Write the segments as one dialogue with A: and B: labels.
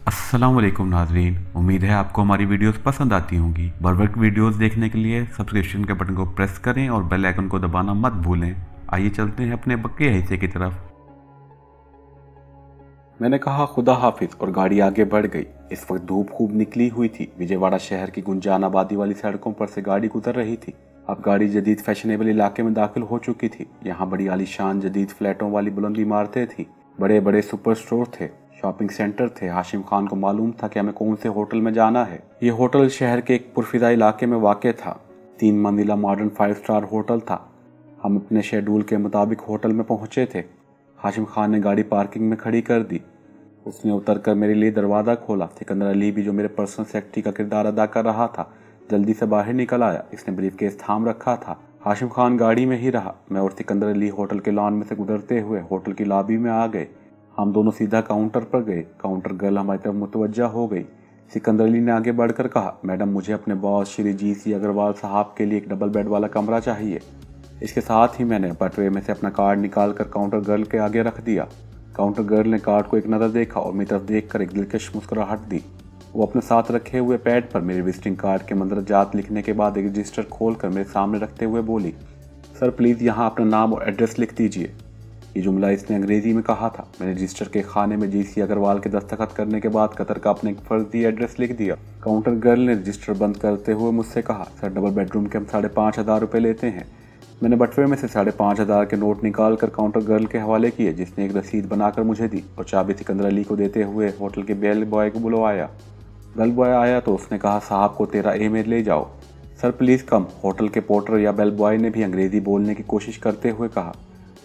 A: अस्सलामुअलैकुम नाजरीन, उम्मीद है आपको हमारी वीडियोस पसंद आती होंगी। बर्बर वीडियोस देखने के लिए सब्सक्रिप्शन के बटन को प्रेस करें और बेल आइकन को दबाना मत भूलें। आइए चलते हैं अपने बके हिस्से की तरफ। मैंने कहा खुदा हाफिज और गाड़ी आगे बढ़ गई। इस वक्त धूप खूब निकली हुई थी। विजयवाड़ा शहर की गुंजान आबादी वाली सड़कों पर से गाड़ी गुजर रही थी। अब गाड़ी जदीद फैशनेबल इलाके में दाखिल हो चुकी थी। यहाँ बड़ी आलीशान जदीद फ्लैटों वाली बुलंद इमारतें थी। बड़े बड़े सुपर स्टोर थे, शॉपिंग सेंटर थे। हाशिम खान को मालूम था कि हमें कौन से होटल में जाना है। ये होटल शहर के एक पुरफिजा इलाके में वाक़ था। 3 मंजिला मॉडर्न 5 स्टार होटल था। हम अपने शेड्यूल के मुताबिक होटल में पहुंचे थे। हाशिम खान ने गाड़ी पार्किंग में खड़ी कर दी। उसने उतरकर मेरे लिए दरवाज़ा खोला। सिकंदर अली भी, जो मेरे पर्सनल सेक्रेटरी का किरदार अदा कर रहा था, जल्दी से बाहर निकल आया। इसने ब्रीफकेस थाम रखा था। हाशिम खान गाड़ी में ही रहा। मैं और सिकंदर अली होटल के लॉन में से गुजरते हुए होटल की लॉबी में आ गए। हम दोनों सीधा काउंटर पर गए। काउंटर गर्ल हमारी तरफ मुतवज्जा हो गई। सिकंदर अली ने आगे बढ़कर कहा, मैडम, मुझे अपने बॉस श्री GC अग्रवाल साहब के लिए एक डबल बेड वाला कमरा चाहिए। इसके साथ ही मैंने बटवे में से अपना कार्ड निकाल कर काउंटर गर्ल के आगे रख दिया। काउंटर गर्ल ने कार्ड को एक नज़र देखा और मेरी तरफ देखकर एक दिलकश मुस्कुराहट दी। वो अपने साथ रखे हुए पैड पर मेरे विजिटिंग कार्ड के मंदरजात लिखने के बाद एक रजिस्टर खोलकर मेरे सामने रखते हुए बोली, सर प्लीज़ यहाँ अपना नाम और एड्रेस लिख दीजिए। ये जुमला इसने अंग्रेजी में कहा था। मैंने रजिस्टर के खाने में GC अग्रवाल के दस्तखत करने के बाद कतर का अपने फर्जी एड्रेस लिख दिया। काउंटर गर्ल ने रजिस्टर बंद करते हुए मुझसे कहा, सर डबल बेडरूम के हम 5,500 रुपये लेते हैं। मैंने बटवे में से 5,500 के नोट निकाल कर काउंटर गर्ल के हवाले किए, जिसने एक रसीद बनाकर मुझे दी और चाबी सिकंदर अली को देते हुए होटल के बेल बॉय को बुलवाया। बेल बॉय आया तो उसने कहा, साहब को 13A में ले जाओ। Sir please come. होटल के पोर्टर या बेल बॉय ने भी अंग्रेज़ी बोलने की कोशिश करते हुए कहा।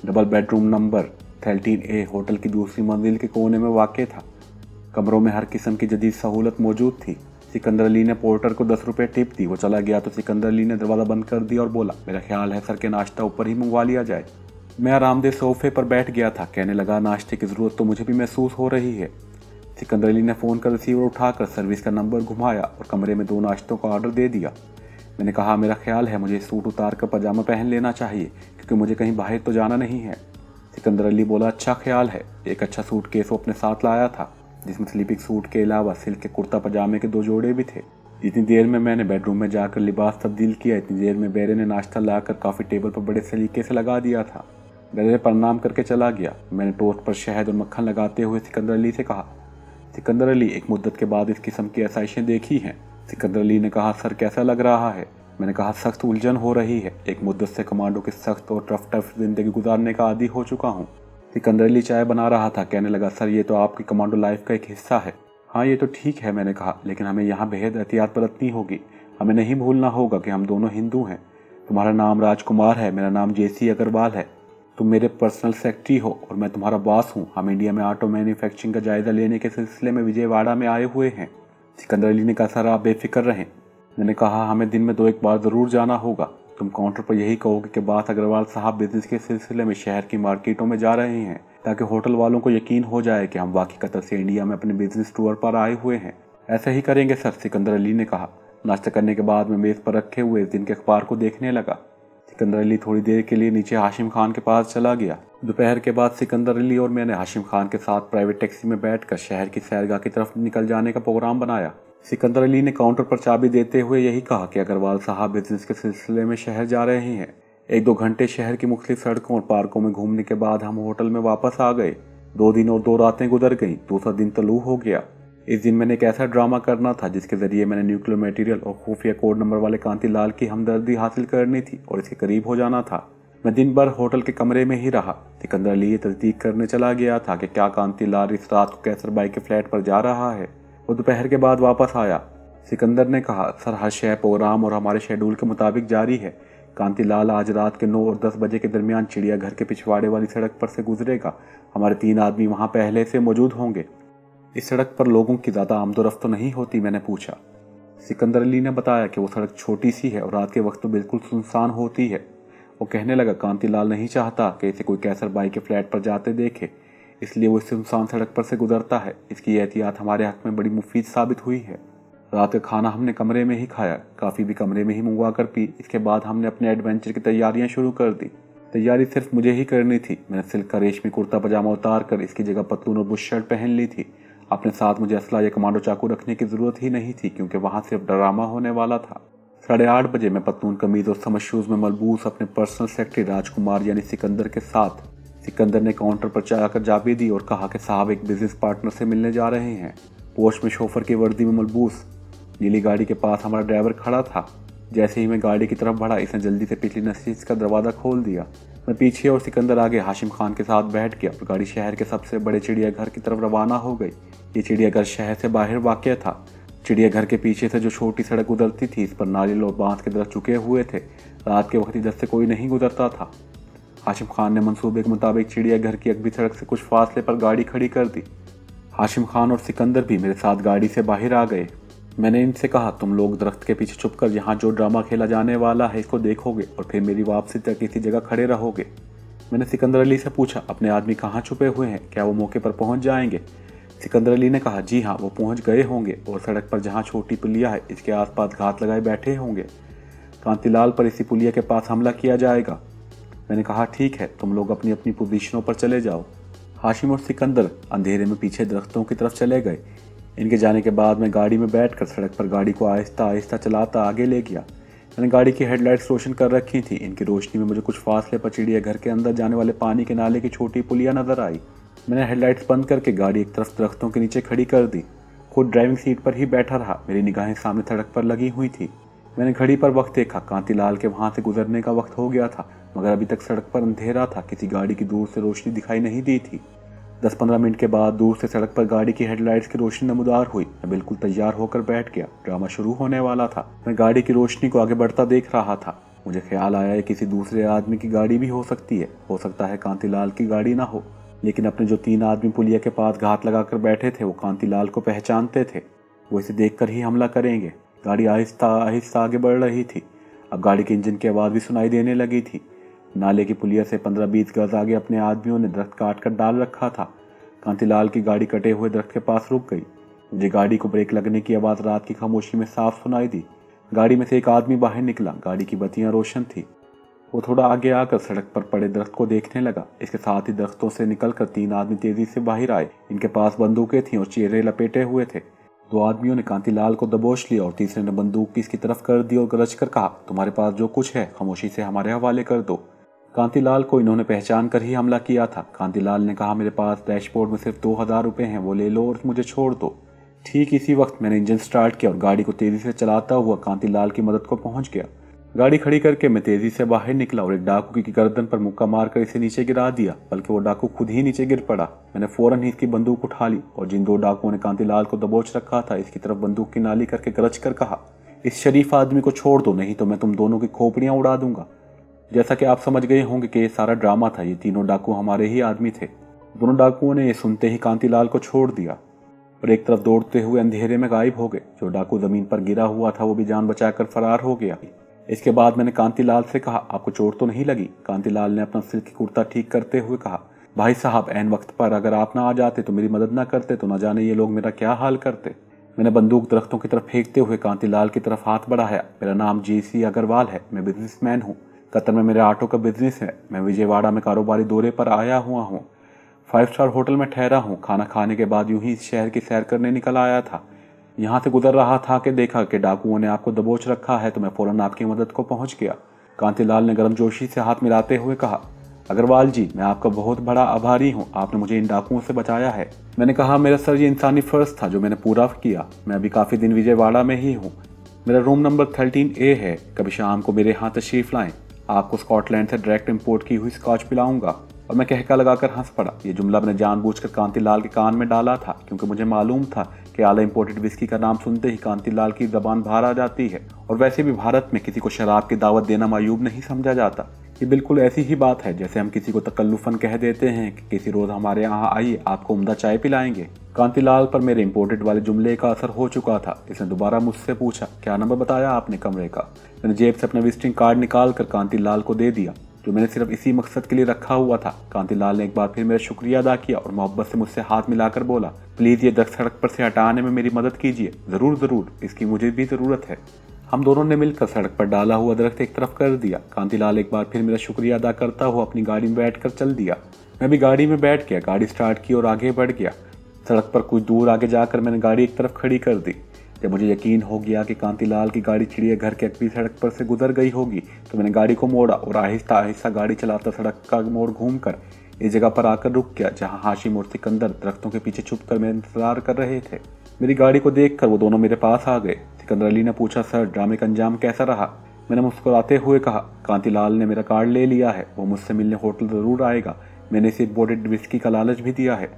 A: Double bedroom number 13A hotel की दूसरी मंजिल के कोने में वाक़ था। कमरों में हर किस्म की जदीद सहूलत मौजूद थी। सिकंदर अली ने पोर्टर को 10 रुपये टिप दी। वो चला गया तो सिकंदर अली ने दरवाज़ा बंद कर दिया और बोला, मेरा ख्याल है सर के नाश्ता ऊपर ही मंगवा लिया जाए। मैं आरामदेह सोफे पर बैठ गया था। कहने लगा, नाश्ते की ज़रूरत तो मुझे भी महसूस हो रही है। सिकंदर अली ने फ़ोन कर रिसीवर उठाकर सर्विस का नंबर घुमाया और कमरे में 2 नाश्तों का ऑर्डर दे दिया। मैंने कहा, मेरा ख्याल है मुझे सूट उतार कर पजामा पहन लेना चाहिए, क्योंकि मुझे कहीं बाहर तो जाना नहीं है। सिकंदर अली बोला, अच्छा ख्याल है। एक अच्छा सूट केस वो अपने साथ लाया था, जिसमें स्लीपिंग सूट के अलावा सिल्क के कुर्ता पजामे के 2 जोड़े भी थे। जितनी देर में मैंने बेडरूम में जाकर लिबास तब्दील किया, इतनी देर में बेरे ने नाश्ता लाकर काफ़ी टेबल पर बड़े सलीके से लगा दिया था। बेरे प्रणाम करके चला गया। मैंने टोस्ट पर शहद और मक्खन लगाते हुए सिकंदर अली से कहा, सिकंदर अली, एक मुद्दत के बाद इस किस्म की आसाइशें देखी हैं। सिकंदर अली ने कहा, सर कैसा लग रहा है? मैंने कहा, सख्त उलझन हो रही है। एक मुद्दत से कमांडो की सख्त और टफ जिंदगी गुजारने का आदी हो चुका हूँ। सिकंदर अली चाय बना रहा था। कहने लगा, सर ये तो आपकी कमांडो लाइफ का एक हिस्सा है। हाँ ये तो ठीक है, मैंने कहा, लेकिन हमें यहाँ बेहद एहतियात बरतनी होगी। हमें नहीं भूलना होगा कि हम दोनों हिंदू हैं। तुम्हारा नाम राजकुमार है, मेरा नाम JC अग्रवाल है। तुम मेरे पर्सनल सेक्रेटरी हो और मैं तुम्हारा बॉस हूँ। हम इंडिया में ऑटो मैन्युफैक्चरिंग का जायजा लेने के सिलसिले में विजयवाड़ा में आए हुए हैं। सिकंदर अली ने कहा, सर आप बेफिक्र रहें। मैंने कहा, हमें दिन में 2-1 बार ज़रूर जाना होगा। तुम काउंटर पर यही कहोगे कि बात अग्रवाल साहब बिजनेस के सिलसिले में शहर की मार्केटों में जा रहे हैं, ताकि होटल वालों को यकीन हो जाए कि हम वाकई कतर से इंडिया में अपने बिजनेस टूर पर आए हुए हैं। ऐसा ही करेंगे सर, सिकंदर अली ने कहा। नाश्ता करने के बाद मैं मेज़ पर रखे हुए इस दिन के अखबार को देखने लगा। सिकंदर अली थोड़ी देर के लिए नीचे हाशिम खान के पास चला गया। दोपहर के बाद सिकंदर अली और मैंने हाशिम खान के साथ प्राइवेट टैक्सी में बैठकर शहर की सैरगाह की तरफ निकल जाने का प्रोग्राम बनाया। सिकंदर अली ने काउंटर पर चाबी देते हुए यही कहा कि अग्रवाल साहब बिजनेस के सिलसिले में शहर जा रहे हैं। 1-2 घंटे शहर की मुख्तलिफ सड़कों और पार्कों में घूमने के बाद हम होटल में वापस आ गए। 2 दिन और 2 रातें गुजर गईं। दूसरा दिन तलू हो गया। इस दिन मैंने एक ऐसा ड्रामा करना था जिसके जरिए मैंने न्यूक्लियर मटेरियल और खुफिया कोड नंबर वाले कांति लाल की हमदर्दी हासिल करनी थी और इसके करीब हो जाना था। मैं दिन भर होटल के कमरे में ही रहा। सिकंदर अली ये तस्दीक करने चला गया था कि क्या कांति लाल इस रात को कैसर बाई के फ्लैट पर जा रहा है। वो दोपहर के बाद वापस आया। सिकंदर ने कहा, सर हर शय प्रोग्राम और हमारे शेड्यूल के मुताबिक जारी है। कांति लाल आज रात के 9 और 10 बजे के दरमियान चिड़ियाघर के पिछवाड़े वाली सड़क पर से गुजरेगा। हमारे 3 आदमी वहाँ पहले से मौजूद होंगे। इस सड़क पर लोगों की ज़्यादा आमदोरफ्त तो नहीं होती? मैंने पूछा। सिकंदर अली ने बताया कि वो सड़क छोटी सी है और रात के वक्त तो बिल्कुल सुनसान होती है। वो कहने लगा, कांति लाल नहीं चाहता कि इसे कोई कैसर बाई के फ्लैट पर जाते देखे, इसलिए वो इस सुनसान सड़क पर से गुजरता है। इसकी एहतियात हमारे हक में बड़ी मुफीद साबित हुई है। रात का खाना हमने कमरे में ही खाया, काफ़ी भी कमरे में ही मंगवा कर पी। इसके बाद हमने अपने एडवेंचर की तैयारियां शुरू कर दी। तैयारी सिर्फ मुझे ही करनी थी। मैंने सिल्क का रेशमी कुर्ता पजामा उतार कर इसकी जगह पतलून और बुश शर्ट पहन ली थी। अपने साथ मुझे असला या कमांडो चाकू रखने की जरूरत ही नहीं थी, क्योंकि वहां सिर्फ ड्रामा होने वाला था। 8:30 बजे मैं पतलून कमीज और समझ शूज में मलबूस अपने पर्सनल सेक्रेटरी राजकुमार यानी सिकंदर के साथ। सिकंदर ने काउंटर पर जाकर चाबी दी और कहा कि साहब एक बिजनेस पार्टनर से मिलने जा रहे हैं। पोस्ट में शोफर की वर्दी में मलबूस नीली गाड़ी के पास हमारा ड्राइवर खड़ा था। जैसे ही मैं गाड़ी की तरफ बढ़ा, इसने जल्दी से पिछली नशीस का दरवाज़ा खोल दिया। मैं पीछे और सिकंदर आगे हाशिम खान के साथ बैठ गया और गाड़ी शहर के सबसे बड़े चिड़ियाघर की तरफ रवाना हो गई। ये चिड़ियाघर शहर से बाहर वाक़ था। चिड़ियाघर के पीछे से जो छोटी सड़क गुजरती थी, इस पर नारियल और बांस के दरख्त चुके हुए थे। रात के वक्त इधर से कोई नहीं गुजरता था। हाशिम खान ने मंसूबे के मुताबिक चिड़ियाघर की अगली सड़क से कुछ फासले पर गाड़ी खड़ी कर दी। हाशिम खान और सिकंदर भी मेरे साथ गाड़ी से बाहर आ गए। मैंने इनसे कहा, तुम लोग दरख्त के पीछे छुपकर यहाँ जो ड्रामा खेला जाने वाला है इसको देखोगे और फिर मेरी वापसी तक किसी जगह खड़े रहोगे। मैंने सिकंदर अली से पूछा, अपने आदमी कहाँ छुपे हुए हैं, क्या वो मौके पर पहुँच जाएंगे? सिकंदर अली ने कहा, जी हाँ, वो पहुँच गए होंगे और सड़क पर जहाँ छोटी पुलिया है इसके आसपास घात लगाए बैठे होंगे। कांतिलाल पर इसी पुलिया के पास हमला किया जाएगा। मैंने कहा, ठीक है, तुम लोग अपनी अपनी पोजीशनों पर चले जाओ। हाशिम और सिकंदर अंधेरे में पीछे दरख्तों की तरफ चले गए। इनके जाने के बाद मैं गाड़ी में बैठकर सड़क पर गाड़ी को आहिस्ता आहिस्ता चलाता आगे ले गया। मैंने गाड़ी की हेडलाइट्स रोशन कर रखी थी। इनकी रोशनी में मुझे कुछ फासले पर चिड़ियाघर के अंदर जाने वाले पानी के नाले की छोटी पुलिया नजर आई। मैंने हेडलाइट्स बंद करके गाड़ी एक तरफ दरख्तों के नीचे खड़ी कर दी। खुद ड्राइविंग सीट पर ही बैठा रहा। मेरी निगाहें सामने सड़क पर लगी हुई थी। मैंने घड़ी पर वक्त देखा। कांतिलाल के वहां से गुजरने का वक्त हो गया था, मगर अभी तक सड़क पर अंधेरा था। किसी गाड़ी की दूर से रोशनी दिखाई नहीं दी थी। 10-15 मिनट के बाद दूर से सड़क पर गाड़ी की हेडलाइट्स की रोशनी नमूदार हुई। मैं बिल्कुल तैयार होकर बैठ गया। ड्रामा शुरू होने वाला था। मैं गाड़ी की रोशनी को आगे बढ़ता देख रहा था। मुझे ख्याल आया किसी दूसरे आदमी की गाड़ी भी हो सकती है। हो सकता है कांतिलाल की गाड़ी ना हो, लेकिन अपने जो 3 आदमी पुलिया के पास घात लगाकर बैठे थे वो कांतिलाल को पहचानते थे। वो इसे देखकर ही हमला करेंगे। गाड़ी आहिस्ता आहिस्ता आगे बढ़ रही थी। अब गाड़ी के इंजन की आवाज़ भी सुनाई देने लगी थी। नाले की पुलिया से 15-20 गज आगे अपने आदमियों ने दरख्त काट कर डाल रखा था। कांतिलाल की गाड़ी कटे हुए दरख्त के पास रुक गई। मुझे गाड़ी को ब्रेक लगने की आवाज़ रात की खामोशी में साफ सुनाई दी। गाड़ी में से एक आदमी बाहर निकला। गाड़ी की बत्तियां रोशन थी। वो थोड़ा आगे आकर सड़क पर पड़े दरख्त को देखने लगा। इसके साथ ही दरख्तों से निकलकर 3 आदमी तेजी से बाहर आए। इनके पास बंदूकें थीं और चेहरे लपेटे हुए थे। 2 आदमियों ने कांतिलाल को दबोच लिया और तीसरे ने बंदूक इसकी तरफ कर दी और गरज कर कहा, तुम्हारे पास जो कुछ है खामोशी से हमारे हवाले कर दो। कांतिलाल को इन्होंने पहचान कर ही हमला किया था। कांतिलाल ने कहा, मेरे पास डैशबोर्ड में सिर्फ 2000 रुपये हैं, वो ले लो और मुझे छोड़ दो। ठीक इसी वक्त मैंने इंजन स्टार्ट किया और गाड़ी को तेजी से चलाता हुआ कांतिलाल की मदद को पहुंच गया। गाड़ी खड़ी करके मैं तेजी से बाहर निकला और एक डाकू की गर्दन पर मुक्का मारकर इसे नीचे गिरा दिया, बल्कि वो डाकू खुद ही नीचे गिर पड़ा। मैंने फौरन ही इसकी बंदूक उठा ली और जिन 2 डाकुओं ने कांतिलाल को दबोच रखा था इसकी तरफ बंदूक की नाली करके गरज कर कहा, इस शरीफ आदमी को छोड़ दो, नहीं तो मैं तुम दोनों की खोपड़ियां उड़ा दूंगा। जैसा कि आप समझ गए होंगे कि ये सारा ड्रामा था। ये तीनों डाकू हमारे ही आदमी थे। दोनों डाकुओं ने ये सुनते ही कांतिलाल को छोड़ दिया और एक तरफ दौड़ते हुए अंधेरे में गायब हो गए। जो डाकू जमीन पर गिरा हुआ था वो भी जान बचाकर फरार हो गया। इसके बाद मैंने कांतिलाल से कहा, आपको चोट तो नहीं लगी? कांतिलाल ने अपना सिल्की कुर्ता ठीक करते हुए कहा, भाई साहब, ऐन वक्त पर अगर आप ना आ जाते तो मेरी मदद ना करते तो न जाने ये लोग मेरा क्या हाल करते। मैंने बंदूक दरख्तों की तरफ फेंकते हुए कांतिलाल की तरफ हाथ बढ़ाया। मेरा नाम JC अग्रवाल है। मैं बिजनेसमैन हूँ। कतर में मेरे ऑटो का बिजनेस है। मैं विजयवाड़ा में कारोबारी दौरे पर आया हुआ हूँ। 5 स्टार होटल में ठहरा हूँ। खाना खाने के बाद यूं ही इस शहर की सैर करने निकल आया था। यहाँ से गुजर रहा था कि देखा कि डाकुओं ने आपको दबोच रखा है, तो मैं फौरन आपकी मदद को पहुँच गया। कांतिलाल ने गर्मजोशी से हाथ मिलाते हुए कहा, अग्रवाल जी, मैं आपका बहुत बड़ा आभारी हूँ। आपने मुझे इन डाकुओं से बचाया है। मैंने कहा, मेरा सर ये इंसानी फर्ज था जो मैंने पूरा किया। मैं अभी काफ़ी दिन विजयवाड़ा में ही हूँ। मेरा रूम नंबर 13A है। कभी शाम को मेरे यहाँ तशरीफ़ लाएं। आपको स्कॉटलैंड से डायरेक्ट इंपोर्ट की हुई स्कॉच पिलाऊंगा। और मैं कहका लगाकर हंस पड़ा। ये जुमला मैंने जानबूझकर कांतिलाल के कान में डाला था, क्योंकि मुझे मालूम था कि आला इंपोर्टेड विस्की का नाम सुनते ही कांतिलाल की जबान बाहर आ जाती है। और वैसे भी भारत में किसी को शराब की दावत देना मायूब नहीं समझा जाता। ये बिल्कुल ऐसी ही बात है जैसे हम किसी को तकल्लुफन कह देते हैं कि किसी रोज हमारे यहाँ आइए, आपको उम्दा चाय पिलाएंगे। कांतिलाल पर मेरे इंपोर्टेड वाले जुमले का असर हो चुका था। इसने दोबारा मुझसे पूछा, क्या नंबर बताया आपने कमरे का? मैंने जेब से अपना विजिटिंग कार्ड निकाल कर कांतिलाल को दे दिया, जो मैंने सिर्फ इसी मकसद के लिए रखा हुआ था। कांतिलाल ने एक बार फिर मेरा शुक्रिया अदा किया और मोहब्बत से मुझसे हाथ मिलाकर बोला, प्लीज़ ये दरख्त सड़क पर से हटाने में मेरी मदद कीजिए। ज़रूर ज़रूर, इसकी मुझे भी ज़रूरत है। हम दोनों ने मिलकर सड़क पर डाला हुआ दरख्त एक तरफ कर दिया। कांतिलाल एक बार फिर मेरा शुक्रिया अदा करता हुआ अपनी गाड़ी में बैठकर चल दिया। मैं भी गाड़ी में बैठ गया, गाड़ी स्टार्ट की और आगे बढ़ गया। सड़क पर कुछ दूर आगे जाकर मैंने गाड़ी एक तरफ खड़ी कर दी। जब मुझे यकीन हो गया कि कांतिलाल की गाड़ी चिड़ियाघर के अगली सड़क पर से गुजर गई होगी तो मैंने गाड़ी को मोड़ा और आहिस्ता आहिस्ता गाड़ी चलाता सड़क का मोड़ घूमकर इस जगह पर आकर रुक गया जहां हाशिम और सिकंदर दरख्तों के पीछे छुपकर मेरा इंतजार कर रहे थे। मेरी गाड़ी को देखकर वो दोनों मेरे पास आ गए। सिकंदर अली ने पूछा, सर ड्रामे का अंजाम कैसा रहा? मैंने मुस्कुराते हुए कहा, कांतिलाल ने मेरा कार्ड ले लिया है, वो मुझसे मिलने होटल जरूर आएगा, मैंने इसे इम्पोर्टेड विस्की का लालच भी दिया है।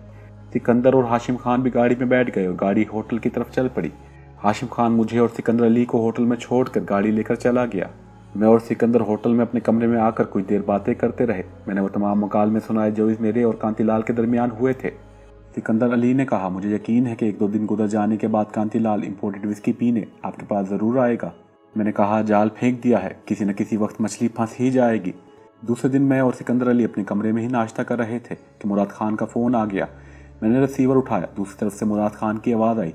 A: सिकंदर और हाशिम खान भी गाड़ी में बैठ गए और गाड़ी होटल की तरफ चल पड़ी। हाशिम खान मुझे और सिकंदर अली को होटल में छोड़कर गाड़ी लेकर चला गया। मैं और सिकंदर होटल में अपने कमरे में आकर कुछ देर बातें करते रहे। मैंने वो तमाम मुकालमे सुनाए जो मेरे और कांतिलाल के दरमियान हुए थे। सिकंदर अली ने कहा, मुझे यकीन है कि 1-2 दिन गुजर जाने के बाद कांतिलाल इम्पोर्टेड विस्की पीने आपके पास ज़रूर आएगा। मैंने कहा, जाल फेंक दिया है, किसी न किसी वक्त मछली फंस ही जाएगी। दूसरे दिन मैं और सिकंदर अली अपने कमरे में ही नाश्ता कर रहे थे कि मुराद खान का फ़ोन आ गया। मैंने रिसीवर उठाया। दूसरी तरफ से मुराद खान की आवाज़ आई,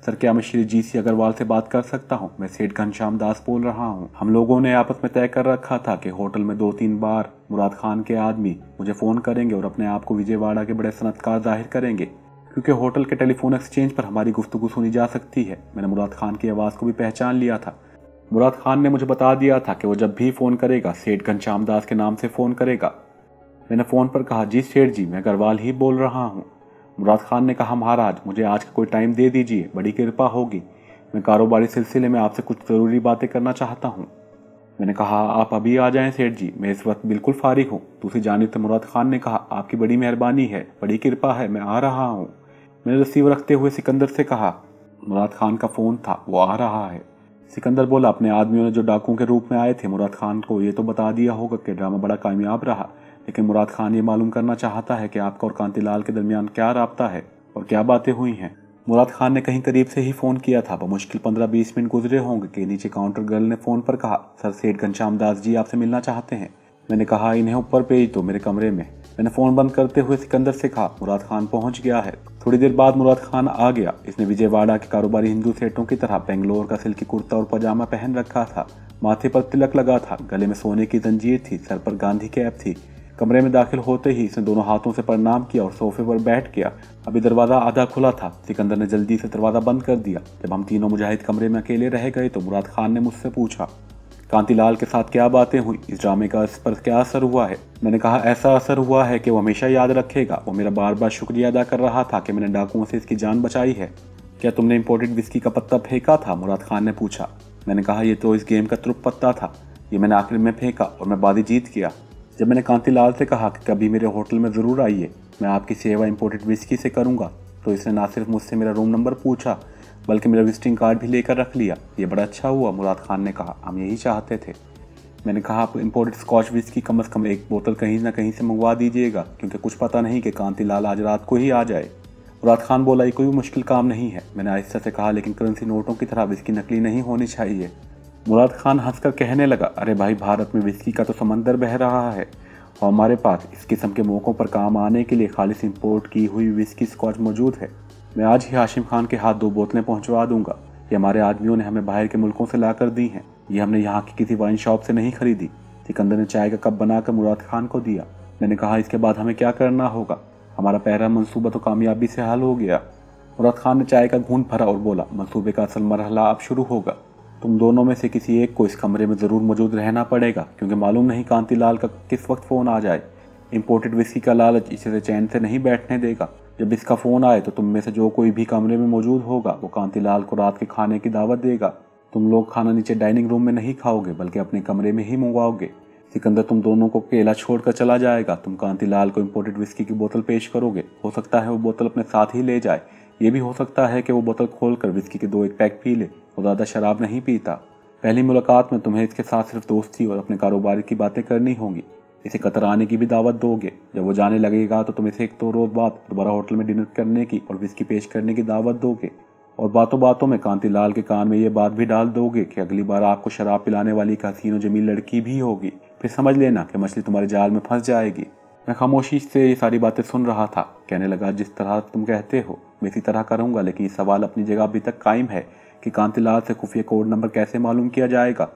A: सर क्या मैं श्री जी सी अग्रवाल से बात कर सकता हूँ? मैं सेठ घनश्याम दास बोल रहा हूँ। हम लोगों ने आपस में तय कर रखा था कि होटल में 2-3 बार मुराद खान के आदमी मुझे फ़ोन करेंगे और अपने आप को विजयवाड़ा के बड़े सनतकार जाहिर करेंगे, क्योंकि होटल के टेलीफोन एक्सचेंज पर हमारी गुफ्तगू सुनी जा सकती है। मैंने मुराद खान की आवाज़ को भी पहचान लिया था। मुराद खान ने मुझे बता दिया था कि वो जब भी फ़ोन करेगा सेठ घनश्याम दास के नाम से फ़ोन करेगा। मैंने फ़ोन पर कहा, जी सेठ जी, मैं अग्रवाल ही बोल रहा हूँ। मुराद खान ने कहा, महाराज मुझे आज का कोई टाइम दे दीजिए, बड़ी कृपा होगी, मैं कारोबारी सिलसिले में आपसे कुछ ज़रूरी बातें करना चाहता हूँ। मैंने कहा, आप अभी आ जाएं सेठ जी, मैं इस वक्त बिल्कुल फारिग हूँ। दूसरी जानिब से मुराद खान ने कहा, आपकी बड़ी मेहरबानी है, बड़ी कृपा है, मैं आ रहा हूँ। मैंने रिसीवर रखते हुए सिकंदर से कहा, मुराद खान का फ़ोन था, वो आ रहा है। सिकंदर बोला, अपने आदमियों ने जो डाकुओं के रूप में आए थे मुराद खान को ये तो बता दिया होगा कि ड्रामा बड़ा कामयाब रहा, लेकिन मुराद खान ये मालूम करना चाहता है कि आपका और कांतिलाल के दरमियान क्या राब्ता है और क्या बातें हुई हैं। मुराद खान ने कहीं करीब से ही फ़ोन किया था। बमुश्किल 15-20 मिनट गुजरे होंगे कि नीचे काउंटर गर्ल ने फ़ोन पर कहा, सर सेठ घनश्याम दास जी आपसे मिलना चाहते हैं। मैंने कहा, इन्हें ऊपर भेज दो मेरे कमरे में। मैंने फ़ोन बंद करते हुए सिकंदर से कहा, मुराद खान पहुंच गया है। थोड़ी देर बाद मुराद खान आ गया। इसने विजयवाड़ा के कारोबारी हिंदू सेठों की तरह बेंगलोर का सिल्की कुर्ता और पजामा पहन रखा था, माथे पर तिलक लगा था, गले में सोने की जंजीर थी, सर पर गांधी कैप थी। कमरे में दाखिल होते ही इसने दोनों हाथों से प्रणाम किया और सोफे पर बैठ गया। अभी दरवाज़ा आधा खुला था। सिकंदर ने जल्दी से दरवाज़ा बंद कर दिया। जब हम तीनों मुजाहिद कमरे में अकेले रह गए तो मुराद खान ने मुझसे पूछा, कांतिलाल के साथ क्या बातें हुई, इस ड्रामे का इस पर क्या असर हुआ है? मैंने कहा, ऐसा असर हुआ है कि वो हमेशा याद रखेगा। वो मेरा बार बार शुक्रिया अदा कर रहा था कि मैंने डाकुओं से इसकी जान बचाई है। क्या तुमने इम्पोर्टेड विस्की का पत्ता फेंका था? मुराद खान ने पूछा। मैंने कहा, यह तो इस गेम का तुरुप पत्ता था, ये मैंने आखिर में फेंका और मैं बाजी जीत गया। जब मैंने कांतिलाल से कहा कि कभी मेरे होटल में ज़रूर आइए, मैं आपकी सेवा इम्पोर्टेड विस्की से करूँगा, तो इसने ना सिर्फ मुझसे मेरा रूम नंबर पूछा बल्कि मेरा विजिटिंग कार्ड भी लेकर रख लिया। ये बड़ा अच्छा हुआ, मुराद खान ने कहा, हम यही चाहते थे। मैंने कहा, आप इम्पोर्टेड स्कॉच विस्की कम से कम 1 बोतल कहीं ना कहीं से मंगवा दीजिएगा, क्योंकि कुछ पता नहीं कि कांतिलाल आज रात को ही आ जाए। मुराद खान बोला, ये कोई मुश्किल काम नहीं है। मैंने आहिस्ता से कहा, लेकिन करेंसी नोटों की तरह विस्की नकली नहीं होनी चाहिए। मुराद खान हंसकर कहने लगा, अरे भाई, भारत में विस्की का तो समंदर बह रहा है और हमारे पास इस किस्म के मौक़ों पर काम आने के लिए खालिश इंपोर्ट की हुई विस्की स्कॉच मौजूद है। मैं आज ही हाशिम खान के हाथ 2 बोतलें पहुंचवा दूंगा। ये हमारे आदमियों ने हमें बाहर के मुल्कों से ला कर दी हैं, ये हमने यहाँ की किसी वाइन शॉप से नहीं खरीदी। सिकंदर ने चाय का कप बनाकर मुराद खान को दिया। मैंने कहा, इसके बाद हमें क्या करना होगा? हमारा पहला मंसूबा तो कामयाबी से हल हो गया। मुराद खान ने चाय का घूंट भरा और बोला, मंसूबे का असल मरहला अब शुरू होगा। तुम दोनों में से किसी एक को इस कमरे में ज़रूर मौजूद रहना पड़ेगा, क्योंकि मालूम नहीं कांतिलाल का किस वक्त फ़ोन आ जाए। इम्पोर्टेड विस्की का लालच इसे चैन से नहीं बैठने देगा। जब इसका फ़ोन आए तो तुम में से जो कोई भी कमरे में मौजूद होगा वो कांतिलाल को रात के खाने की दावत देगा। तुम लोग खाना नीचे डाइनिंग रूम में नहीं खाओगे बल्कि अपने कमरे में ही मंगवाओगे। सिकंदर तुम दोनों को अकेला छोड़कर चला जाएगा। तुम कांतिलाल को इम्पोर्टेड विस्की की बोतल पेश करोगे। हो सकता है वो बोतल अपने साथ ही ले जाए, ये भी हो सकता है कि वो बोतल खोलकर विस्की के 2-1 पैक पी ले। वो ज़्यादा शराब नहीं पीता। पहली मुलाकात में तुम्हें इसके साथ सिर्फ दोस्ती और अपने कारोबार की बातें करनी होंगी। इसे कतर आने की भी दावत दोगे। जब वो जाने लगेगा तो तुम इसे 1-2 रोज़ बाद दोबारा होटल में डिनर करने की और विस्की पेश करने की दावत दोगे। और बातों बातों में कांतिलाल के कान में ये बात भी डाल दोगे कि अगली बार आपको शराब पिलाने वाली एक हसीन और जमील लड़की भी होगी। फिर समझ लेना कि मछली तुम्हारे जाल में फंस जाएगी। मैं खामोशी से ये सारी बातें सुन रहा था। कहने लगा, जिस तरह तुम कहते हो मैं इसी तरह करूँगा, लेकिन ये सवाल अपनी जगह अभी तक कायम है कि कांतिलाल से खुफिया कोड नंबर कैसे मालूम किया जाएगा।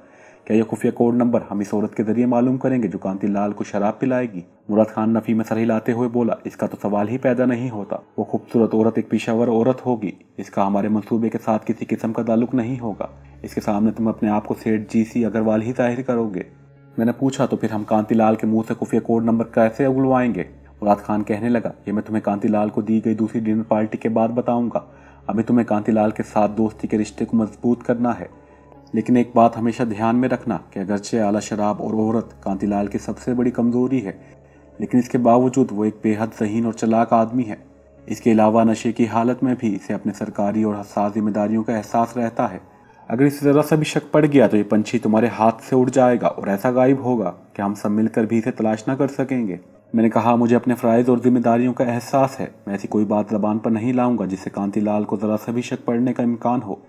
A: क्या यह खुफिया कोड नंबर हम इस औरत के जरिए मालूम करेंगे जो कांतिलाल को शराब पिलाएगी? मुराद खान नफी में सर हिलाते हुए बोला, इसका तो सवाल ही पैदा नहीं होता। वो खूबसूरत औरत एक पेशावर औरत होगी। इसका हमारे मंसूबे के साथ किसी किस्म का ताल्लुक नहीं होगा। इसके सामने तुम अपने आप को सेठ GC अग्रवाल ही जाहिर करोगे। मैंने पूछा, तो फिर हम कांतिलाल के मुंह से खुफिया कोड नंबर कैसे उगलवाएंगे? मुराद खान कहने लगा, ये मैं तुम्हें कांतिलाल को दी गई दूसरी डिनर पार्टी के बाद बताऊंगा। अभी तुम्हें कांतिलाल के साथ दोस्ती के रिश्ते को मजबूत करना है। लेकिन एक बात हमेशा ध्यान में रखना कि अगरचे आला शराब और औरत कांतिलाल की सबसे बड़ी कमजोरी है, लेकिन इसके बावजूद वो एक बेहद ज़हीन और चालाक आदमी है। इसके अलावा नशे की हालत में भी इसे अपने सरकारी और हसास जिम्मेदारियों का एहसास रहता है। अगर इसे ज़रा सा भी शक पड़ गया तो ये पंछी तुम्हारे हाथ से उड़ जाएगा और ऐसा गायब होगा कि हम सब मिलकर भी इसे तलाश न कर सकेंगे। मैंने कहा, मुझे अपने फ़राइज़ और जिम्मेदारियों का एहसास है। मैं ऐसी कोई बात ज़बान पर नहीं लाऊंगा जिससे कांतिलाल को ज़रा सा भी शक पड़ने का इम्कान हो।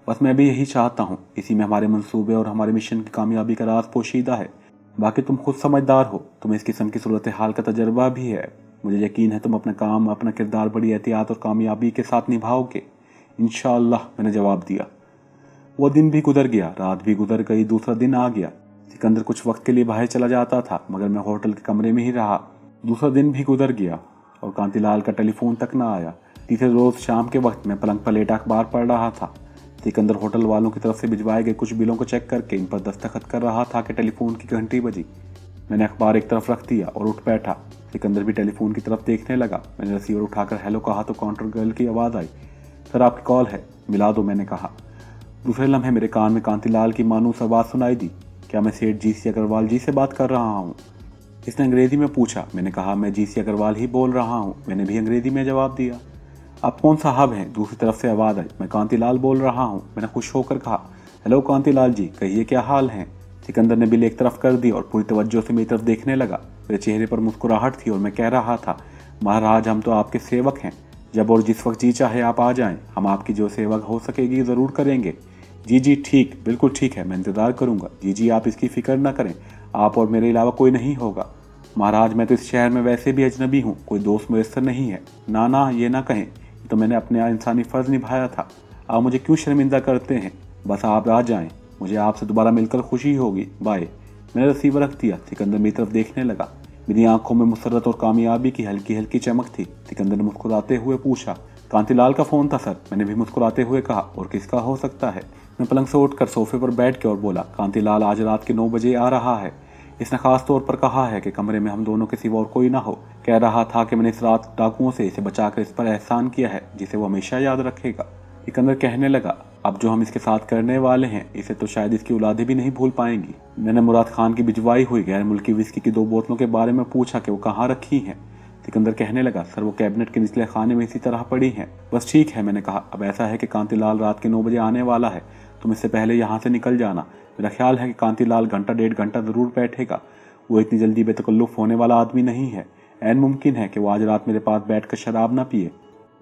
A: बस मैं भी यही चाहता हूँ। इसी में हमारे मंसूबे और हमारे मिशन की कामयाबी का राज पोशीदा है। बाकी तुम खुद समझदार हो, तुम्हें इस किस्म की सूरत हाल का तजर्बा भी है। मुझे यकीन है तुम अपना काम, अपना किरदार बड़ी एहतियात और कामयाबी के साथ निभाओगे, इंशाअल्लाह, मैंने जवाब दिया। वो दिन भी गुजर गया, रात भी गुजर गई, दूसरा दिन आ गया। सिकंदर कुछ वक्त के लिए बाहर चला जाता था, मगर मैं होटल के कमरे में ही रहा। दूसरा दिन भी गुजर गया और कांतिलाल का टेलीफोन तक न आया। तीसरे रोज शाम के वक्त मैं पलंग पर लेटा अखबार पढ़ रहा था। सिकंदर होटल वालों की तरफ से भिजवाए गए कुछ बिलों को चेक करके इन पर दस्तखत कर रहा था कि टेलीफोन की घंटी बजी। मैंने अखबार एक तरफ रख दिया और उठ बैठा। सिकंदर भी टेलीफोन की तरफ देखने लगा। मैंने रिसीवर उठाकर हेलो कहा तो काउंटर गर्ल की आवाज़ आई, सर आपकी कॉल है, मिला दो, मैंने कहा। दूसरे लम्हे मेरे कान में कांतिलाल की मानूस आवाज़ सुनाई दी, क्या मैं सेठ GC अग्रवाल जी से बात कर रहा हूँ? इसने अंग्रेज़ी में पूछा। मैंने कहा, मैं GC अग्रवाल ही बोल रहा हूँ। मैंने भी अंग्रेज़ी में जवाब दिया। आप कौन साहब हैं? दूसरी तरफ से आवाज़ आई, मैं कांतिलाल बोल रहा हूँ। मैंने खुश होकर कहा, हेलो कांतिलाल जी, कहिए क्या हाल है? सिकंदर ने बिल एक तरफ कर दी और पूरी तवज्जो से मेरी तरफ देखने लगा। मेरे चेहरे पर मुस्कुराहट थी और मैं कह रहा था, महाराज हम तो आपके सेवक हैं, जब और जिस वक्त जी चाहे आप आ जाएं, हम आपकी जो सेवा हो सकेगी ज़रूर करेंगे। जी ठीक, बिल्कुल ठीक है, मैं इंतज़ार करूँगा। जी आप इसकी फ़िक्र न करें, आप और मेरे अलावा कोई नहीं होगा। महाराज मैं तो इस शहर में वैसे भी अजनबी हूँ, कोई दोस्त मैसर नहीं है। ना ये ना कहें, तो मैंने अपने इंसानी फ़र्ज़ निभाया था। आप मुझे क्यों शर्मिंदा करते हैं? बस आप आ जाएं, मुझे आपसे दोबारा मिलकर खुशी होगी। बाय। मैंने रिसीवर रख दिया। सिकंदर मेरी तरफ देखने लगा। मेरी आंखों में मुसर्रत और कामयाबी की हल्की हल्की चमक थी। सिकंदर ने मुस्कुराते हुए पूछा, कांतिलाल का फ़ोन था सर? मैंने भी मुस्कुराते हुए कहा, और किसका हो सकता है? मैं पलंग से उठकर सोफे पर बैठ के और बोला, कांतिलाल आज रात के 9 बजे आ रहा है। इसने खास तौर पर कहा है कि कमरे में हम दोनों के सिवा और कोई ना हो। कह रहा था कि मैंने इस रात डाकुओं से इसे बचाकर इस पर एहसान किया है जिसे वो हमेशा याद रखेगा। सिकंदर कहने लगा, अब जो हम इसके साथ करने वाले हैं इसे तो शायद इसकी औलादें भी नहीं भूल पाएंगी। मैंने मुराद खान की भिजवाई हुई गैर मुल्की विस्की की 2 बोतलों के बारे में पूछा कि वो कहाँ रखी हैं। सिकंदर कहने लगा, सर वो कैबिनेट के निचले खाने में इसी तरह पड़ी हैं। बस ठीक है, मैंने कहा। अब ऐसा है कि कांतिलाल रात के 9 बजे आने वाला है, तुम इससे पहले यहाँ से निकल जाना। मेरा ख्याल है कि कांतिलाल घंटा 1.5 घंटा ज़रूर बैठेगा। वो इतनी जल्दी बेतकल्लुफ़ होने वाला आदमी नहीं है। ऐन मुमकिन है कि वो आज रात मेरे पास बैठकर शराब ना पिए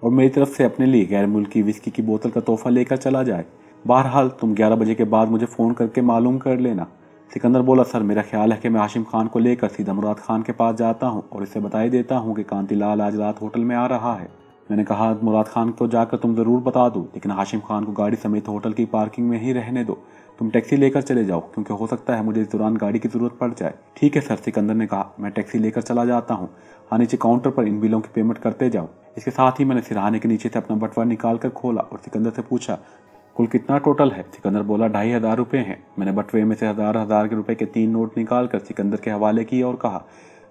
A: और मेरी तरफ से अपने लिए गैर मुल्की विस्की की बोतल का तोहफा लेकर चला जाए। बहरहाल तुम 11 बजे के बाद मुझे फ़ोन करके मालूम कर लेना। सिकंदर बोला, सर मेरा ख्याल है कि मैं हाशिम खान को लेकर सीधा मुराद खान के पास जाता हूँ और इससे बताई देता हूँ कि कांतिलाल आज रात होटल में आ रहा है। मैंने कहा, मुराद खान को जाकर तुम ज़रूर बता दो, लेकिन हाशिम खान को गाड़ी समेत होटल की पार्किंग में ही रहने दो। तुम टैक्सी लेकर चले जाओ, क्योंकि हो सकता है मुझे इस दौरान गाड़ी की ज़रूरत पड़ जाए। ठीक है सर, सिकंदर ने कहा। मैं टैक्सी लेकर चला जाता हूँ। हाँ, नीचे काउंटर पर इन बिलों की पेमेंट करते जाओ। इसके साथ ही मैंने सिरहाने के नीचे से अपना बटवा निकाल कर खोला और सिकंदर से पूछा, कुल कितना टोटल है? सिकंदर बोला, 2500 रुपये हैं। मैंने बटवे में से हजार के रुपए के 3 नोट निकाल कर सिकंदर के हवाले किए और कहा,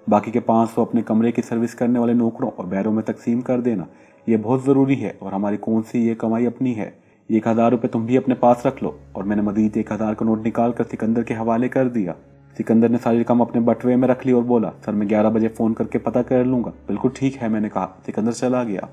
A: बाकी के 500 अपने कमरे की सर्विस करने वाले नौकरों और बैरों में तकसीम कर देना। ये बहुत ज़रूरी है और हमारी कौन सी ये कमाई अपनी है। 1000 रुपये तुम भी अपने पास रख लो। और मैंने मजीद 1000 का नोट निकाल कर सिकंदर के हवाले कर दिया। सिकंदर ने सारी रकम अपने बटवे में रख ली और बोला, सर मैं 11 बजे फ़ोन करके पता कर लूँगा। बिल्कुल ठीक है, मैंने कहा। सिकंदर चला गया।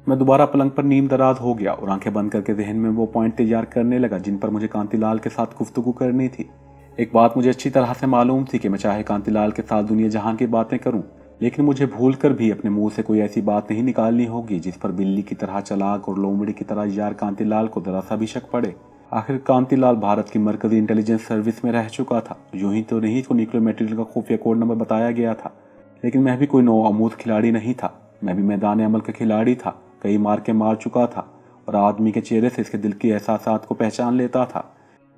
A: मैं दोबारा पलंग पर नीम दराज हो गया और आंखें बंद करके जहन में वो पॉइंट तैयार करने लगा जिन पर मुझे कांतिलाल के साथ गुफ्तगू करनी थी। एक बात मुझे अच्छी तरह से मालूम थी कि मैं चाहे कांतिलाल के साथ दुनिया जहां की बातें करूं, लेकिन मुझे भूल कर भी अपने मुंह से कोई ऐसी बात नहीं निकालनी होगी जिस पर बिल्ली की तरह चालाक और लोमड़ी की तरह यार कांतिलाल को जरा सा भी शक पड़े। आखिर कांतिलाल भारत की मरकजी इंटेलिजेंस सर्विस में रह चुका था। यूं ही तो नहीं को न्यूक्लियर मटेरियल का खुफिया कोड नंबर बताया गया था, लेकिन मैं भी कोई नौआमूद खिलाड़ी नहीं था। मैं भी मैदान अमल का खिलाड़ी था। कई मार के मार चुका था और आदमी के चेहरे से इसके दिल की एहसासात को पहचान लेता था।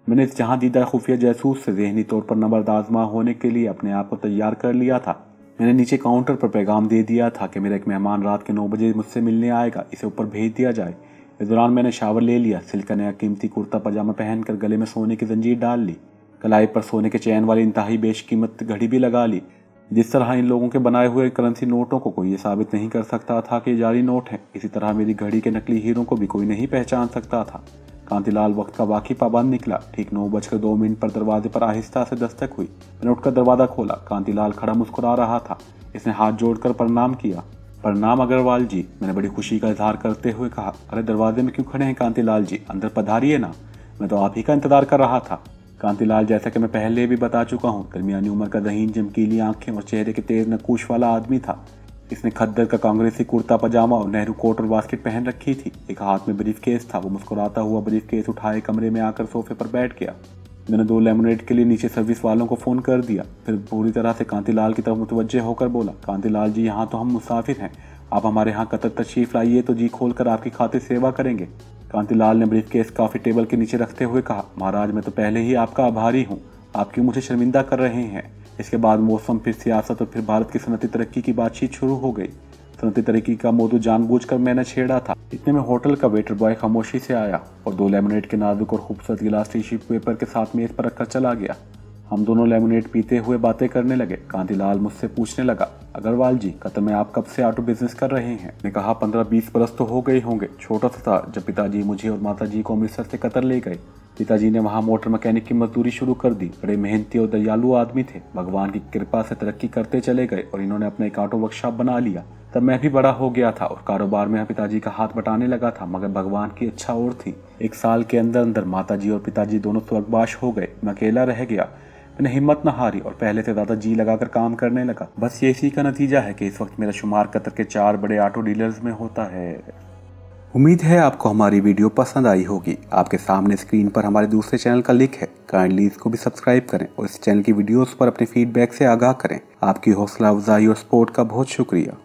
A: मैंने इस जहां दीदा खुफिया जासूस से ज़हनी तौर पर नंबर आजमा होने के लिए अपने आप को तैयार कर लिया था। मैंने नीचे काउंटर पर पैगाम दे दिया था कि मेरा एक मेहमान रात के 9 बजे मुझसे मिलने आएगा, इसे ऊपर भेज दिया जाए। इस दौरान मैंने शावर ले लिया, सिल्क का नया कीमती कुर्ता पजामा पहनकर गले में सोने की जंजीर डाल ली, कलाई पर सोने के चैन वाली इंतहाई बेशकीमत घड़ी भी लगा ली। जिस तरह इन लोगों के बनाए हुए करेंसी नोटों को कोई ये साबित नहीं कर सकता था कि ये जाली नोट है, इसी तरह मेरी घड़ी के नकली हीरों को भी कोई नहीं पहचान सकता था। कांतिलाल वक्त का वाकई पाबंद निकला। ठीक 9:02 पर दरवाजे पर आहिस्ता से दस्तक हुई। मैंने उठकर दरवाजा खोला। कांतिलाल खड़ा मुस्कुरा रहा था। इसने हाथ जोड़कर प्रणाम किया। प्रणाम अग्रवाल जी, मैंने बड़ी खुशी का इजहार करते हुए कहा। अरे दरवाजे में क्यों खड़े हैं कांतिलाल जी, अंदर पधारिए ना, मैं तो आप ही का इंतजार कर रहा था। कांतिलाल, जैसा कि मैं पहले भी बता चुका हूँ, दरमियानी उम्र का दहीन चमकीली आंखें और चेहरे के तेज नकूश वाला आदमी था। इसने खद्दर का कांग्रेसी कुर्ता पजामा और नेहरू कोट और बास्केट पहन रखी थी। एक हाथ में ब्रीफ केस था। वो मुस्कुराता हुआ ब्रीफ केस उठाए कमरे में आकर सोफे पर बैठ गया। मैंने 2 लेमनेड के लिए नीचे सर्विस वालों को फ़ोन कर दिया, फिर पूरी तरह से कांतिलाल की तरफ मुतवज्जे होकर बोला, कांतिलाल जी, यहाँ तो हम मुसाफिर हैं, आप हमारे यहाँ कतर तशरीफ़ लाइए तो जी खोल कर आपकी खातिर सेवा करेंगे। कांतिलाल ने ब्रीफ केस काफ़ी टेबल के नीचे रखते हुए कहा, महाराज, मैं तो पहले ही आपका आभारी हूँ, आप क्यों मुझे शर्मिंदा कर रहे हैं। इसके बाद मौसम, फिर सियासत और फिर भारत की सनती तरक्की की बातचीत शुरू हो गई। सनती तरक्की का मौजू जानबूझकर मैंने छेड़ा था। इतने में होटल का वेटर बॉय खामोशी से आया और 2 लेमनेड के नाजुक और खूबसूरत गिलास टिश्यू पेपर के साथ मेज पर रखकर चला गया। हम दोनों लेमनेड पीते हुए बातें करने लगे। कांतिलाल मुझसे पूछने लगा, अग्रवाल जी, कतर में आप कब से ऑटो बिजनेस कर रहे हैं। मैंने कहा 15-20 बरस तो हो गए होंगे। छोटा सा था जब पिताजी मुझे और माताजी को अमृतसर से कतर ले गए। पिताजी ने वहाँ मोटर मैकेनिक की मजदूरी शुरू कर दी। बड़े मेहनती और दयालु आदमी थे। भगवान की कृपा से तरक्की करते चले गए और इन्होंने अपना एक ऑटो वर्कशॉप बना लिया। तब मैं भी बड़ा हो गया था और कारोबार में पिताजी का हाथ बटाने लगा था, मगर भगवान की इच्छा और थी। 1 साल के अंदर अंदर माताजी और पिताजी दोनों स्वर्गवास हो गए। मैं अकेला रह गया। मैंने हिम्मत न हारी और पहले से ज़्यादा जी लगाकर काम करने लगा। बस ये इसी का नतीजा है कि इस वक्त मेरा शुमार कतर के 4 बड़े ऑटो डीलर्स में होता है। उम्मीद है आपको हमारी वीडियो पसंद आई होगी। आपके सामने स्क्रीन पर हमारे दूसरे चैनल का लिंक है, काइंडली इसको भी सब्सक्राइब करें और इस चैनल की वीडियोस पर अपने फीडबैक से आगाह करें। आपकी हौसला अफजाई और सपोर्ट का बहुत शुक्रिया।